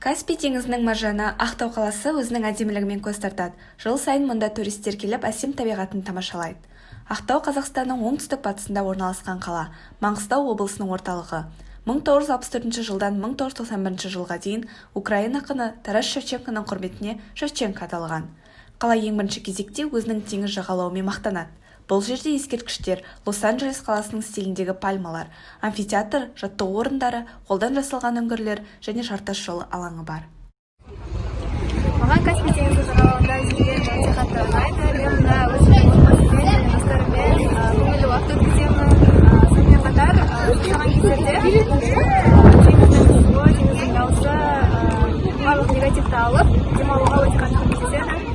Каспий теңізінің маржаны Ақтау қаласы өзінің әдемілігімен көз тартады. Жыл сайын мұнда туристер келіп әсем табиғатын тамашалайды. Ақтау Қазақстанның оңтүстік-батысында орналасқан қала, Маңғыстау облысының орталығы. 1964 жылдан 1991 жылға дейін Украина ақыны Тарас Шевченконың құрметіне Шевченко аталған. Қала ең бірінші кезекте өзінің теңіз жағалауымен мақтанады. Бұл жерде ескерткіштер, Лос-Анджелес қаласының стиліндегі пальмалар, амфитеатр, жаттығу орындары, қолдан жасалған үңгірлер және жартас жол алаңы бар. Маған Каспий теңізі жағалауында жүрген өте қатты ұнайды. Мен мына өзімнің отбасыммен, достарыммен көңілді уақыт өткіземін. Сонымен қатар шаған кездерде теңіздің суы, теңіздің дауысы барлық негативті алып, демалуға өте қатты көмектеседі.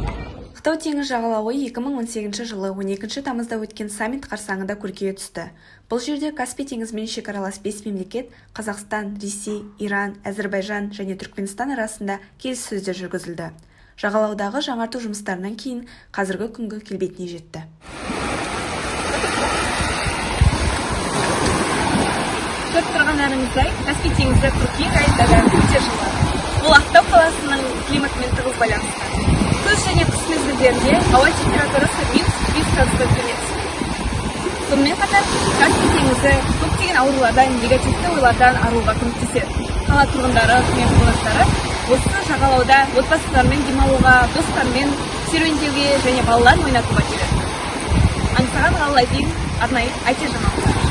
Ақтау теңіз жағалауы 2018 жылы 12 тамызда өткен саммит қарсаңында көркейе түсті. Бұл жерде Каспий теңізімен шекаралас 5 мемлекет Қазақстан, Ресей, Иран, Әзербайжан және Түркменстан арасында келіссөздер жүргізілді. Жағалаудағы жаңарту жұмыстарынан кейін қазіргі күнгі келбетіне жетті. Көріп тұрғандарыңыздай, Каспий теңізі қыркүйек айында өте жылы. Бұл Ақтау қаласының климатымен тығыз байланысты. Күз және қыс мезгілдерінде ауа температурасы -5 градусқа төмен. Сонымен қатар Каспий теңізі көптеген аурулардан, негативті ойлардан арылуға көмектеседі. Қала тұрғындары мен қонақтары осы жағалауда отбасыларымен демалуға, достармен серуендеуге және балаларын ойнатуға келеді. Аңсаған қалалайдың арнайы IT жаңалықтар.